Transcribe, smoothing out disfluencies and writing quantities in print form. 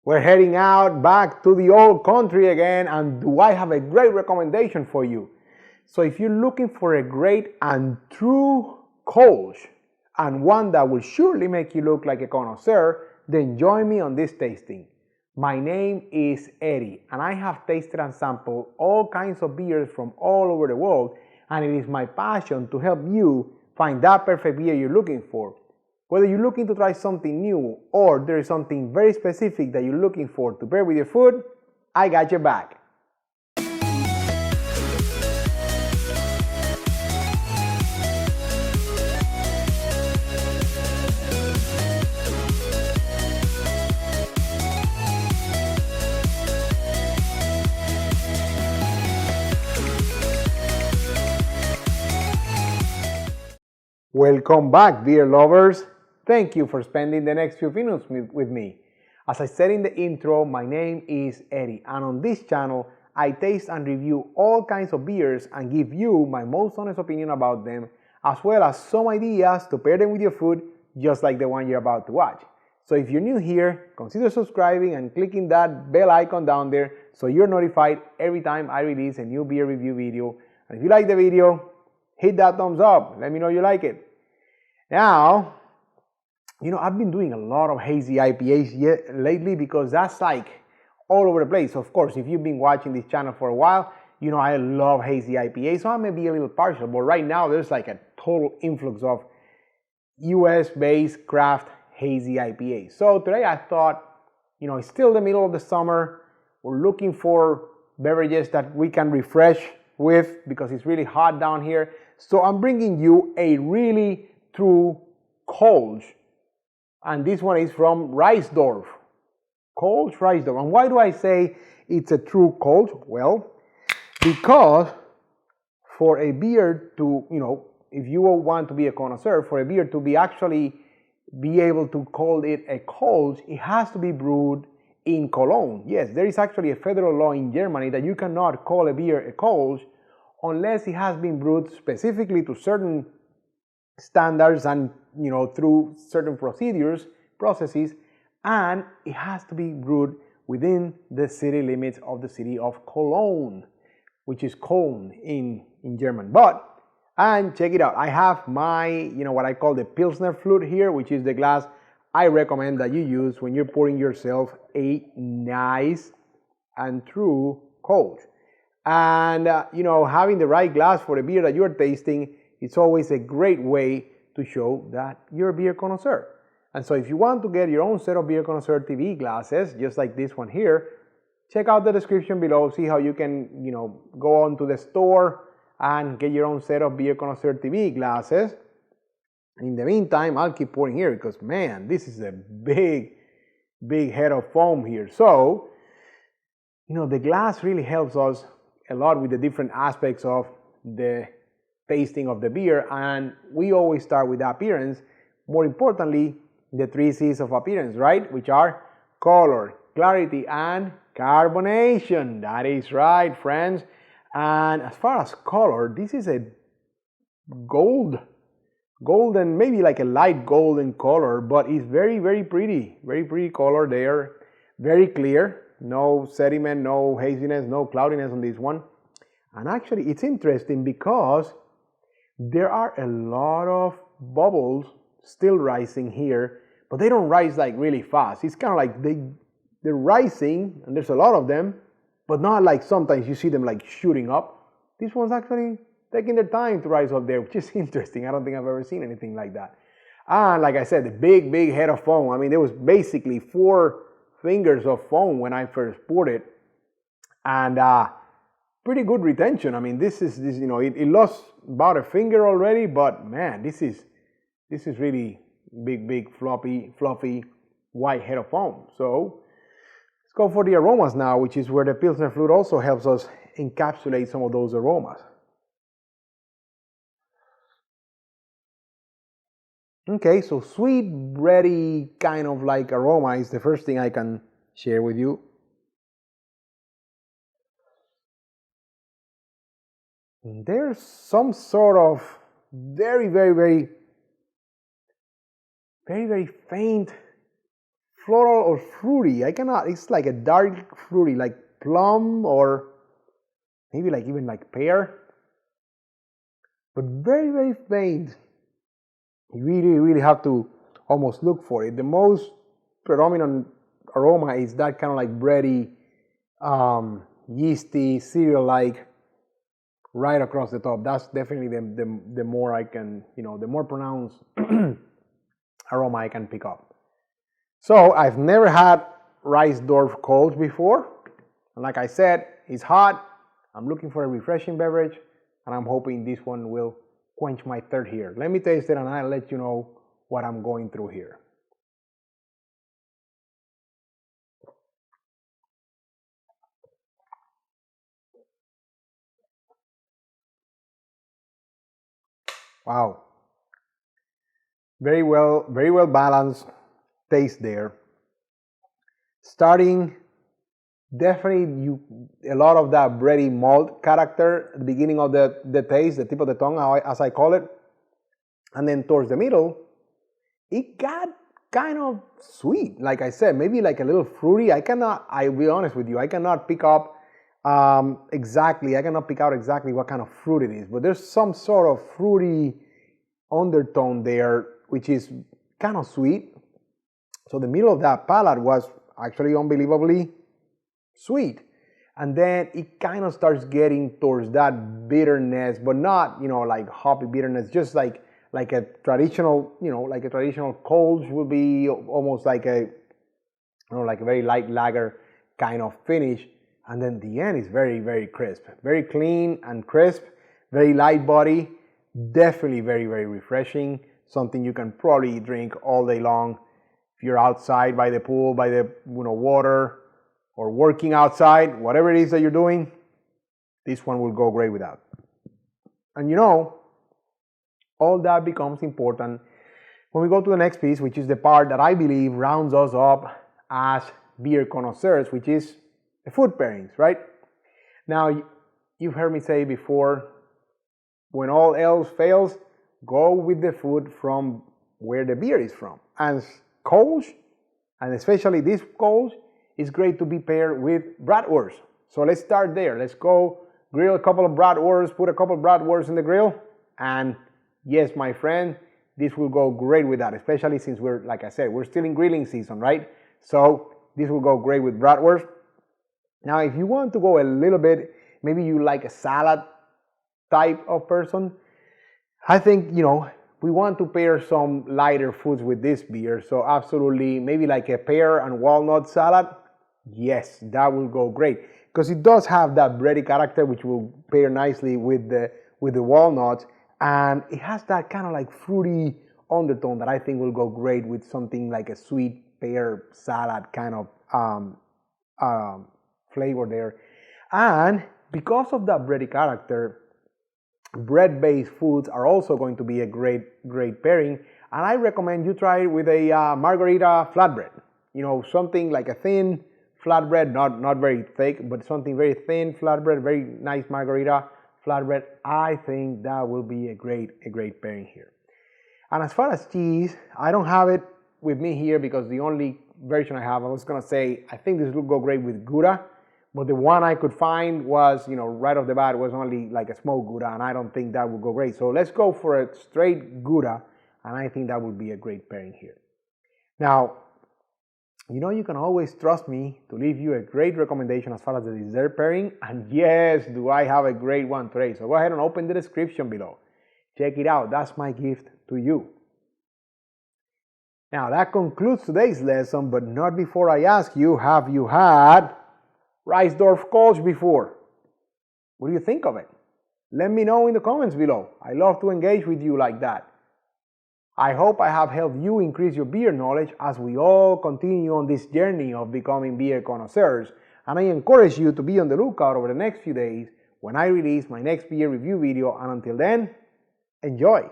We're heading out back to the old country again, and do I have a great recommendation for you. So if you're looking for a great and true Kölsch, and one that will surely make you look like a connoisseur, then join me on this tasting. My name is Eddie, and I have tasted and sampled all kinds of beers from all over the world, and it is my passion to help you find that perfect beer you're looking for. Whether you're looking to try something new or there is something very specific that you're looking for to pair with your food, I got your back. Welcome back, beer lovers. Thank you for spending the next few minutes with me. As I said in the intro, my name is Eddie, and on this channel, I taste and review all kinds of beers and give you my most honest opinion about them, as well as some ideas to pair them with your food, just like the one you're about to watch. So if you're new here, consider subscribing and clicking that bell icon down there so you're notified every time I release a new beer review video. And if you like the video, hit that thumbs up. Let me know you like it. Now, I've been doing a lot of hazy IPAs lately because that's like all over the place. Of course, if you've been watching this channel for a while, I love hazy IPAs, so I may be a little partial, but right now there's like a total influx of US-based craft hazy IPAs. So today I thought, it's still the middle of the summer. We're looking for beverages that we can refresh with because it's really hot down here. So I'm bringing you a really true Kölsch. And this one is from Reissdorf Kölsch, Reissdorf. And why do I say it's a true Kölsch? Well, because for a beer to, if you want to be a connoisseur, for a beer to be able to call it a Kölsch, it has to be brewed in Cologne. Yes, there is actually a federal law in Germany that you cannot call a beer a Kölsch unless it has been brewed specifically to certain standards and through certain processes, and it has to be brewed within the city limits of the city of Cologne, which is Köln in German. And check it out, I have my what I call the Pilsner flute here, which is the glass I recommend that you use when you're pouring yourself a nice and true Kölsch. And having the right glass for the beer that you're tasting, it's always a great way to show that you're a beer connoisseur. And so if you want to get your own set of Beer Connoisseur TV glasses, just like this one here, check out the description below, see how you can, go on to the store and get your own set of Beer Connoisseur TV glasses. In the meantime, I'll keep pouring here because, man, this is a big head of foam here. So, the glass really helps us a lot with the different aspects of the tasting of the beer, and we always start with appearance. More importantly, the 3 C's of appearance, right? Which are color, clarity, and carbonation. That is right, friends. And as far as color, this is a golden, maybe like a light golden color, but it's very pretty color there. Very clear, no sediment, no haziness, no cloudiness on this one. And actually, it's interesting because there are a lot of bubbles still rising here, but they don't rise like really fast. It's kind of like they're rising, and there's a lot of them, but not like sometimes you see them like shooting up. This one's actually taking their time to rise up there, which is interesting. I don't think I've ever seen anything like that. And like I said, the big head of foam. I mean, there was basically 4 fingers of foam when I first poured it, and pretty good retention. I mean, this it lost about a finger already, but man, this is really big fluffy white head of foam. So let's go for the aromas now, which is where the Pilsner flute also helps us encapsulate some of those aromas. Okay, so sweet, bready kind of like aroma is the first thing I can share with you. There's some sort of very faint floral or fruity. I cannot, it's like a dark fruity, like plum or maybe like even like pear. But very, very faint. You really have to almost look for it. The most predominant aroma is that kind of like bready, yeasty, cereal-like, right across the top. That's definitely the more I can, the more pronounced aroma I can pick up. So I've never had Reissdorf Kölsch before. And like I said, it's hot. I'm looking for a refreshing beverage, and I'm hoping this one will quench my thirst here. Let me taste it and I'll let you know what I'm going through here. Wow. Very well balanced taste there. Starting, definitely a lot of that bready malt character at the beginning of the taste, the tip of the tongue, as I call it. And then towards the middle, it got kind of sweet. Like I said, maybe like a little fruity. I'll be honest with you, I cannot pick up exactly what kind of fruit it is. But there's some sort of fruity undertone there, which is kind of sweet. So the middle of that palate was actually unbelievably sweet. And then it kind of starts getting towards that bitterness, but not, like hoppy bitterness, just like a traditional, like a traditional Kölsch would be almost like a very light lager kind of finish. And then the end is very, very crisp, very clean and crisp, very light body, definitely very, very refreshing. Something you can probably drink all day long. If you're outside by the pool, by the water, or working outside, whatever it is that you're doing, this one will go great with that. And all that becomes important when we go to the next piece, which is the part that I believe rounds us up as beer connoisseurs, which is the food pairings, right? Now, you've heard me say before, when all else fails, go with the food from where the beer is from. And Kölsch, and especially this Kölsch, is great to be paired with bratwurst. So let's start there. Let's go grill a couple of bratwurst, put a couple of bratwurst in the grill, and yes, my friend, this will go great with that, especially since like I said, we're still in grilling season, right? So this will go great with bratwurst. Now, if you want to go a little bit, maybe you like a salad type of person, I think, we want to pair some lighter foods with this beer. So absolutely, maybe like a pear and walnut salad. Yes, that will go great because it does have that bready character, which will pair nicely with the walnuts, and it has that kind of like fruity undertone that I think will go great with something like a sweet pear salad kind of flavor there. And because of that bready character, bread-based foods are also going to be a great pairing, and I recommend you try it with a margarita flatbread. Something like a thin flatbread, not very thick, but something very thin flatbread, very nice margarita flatbread. I think that will be a great pairing here. And as far as cheese, I don't have it with me here because the only version I have, I was gonna say, I think this will go great with Gouda, but the one I could find was, right off the bat was only like a smoked Gouda, and I don't think that would go great. So let's go for a straight Gouda, and I think that would be a great pairing here. Now, you can always trust me to leave you a great recommendation as far as the dessert pairing, and yes, do I have a great one today. So go ahead and open the description below. Check it out, that's my gift to you. Now that concludes today's lesson, but not before I ask you, have you had Reissdorf Kölsch before? What do you think of it? Let me know in the comments below. I love to engage with you like that. I hope I have helped you increase your beer knowledge as we all continue on this journey of becoming beer connoisseurs, and I encourage you to be on the lookout over the next few days when I release my next beer review video, and until then, enjoy!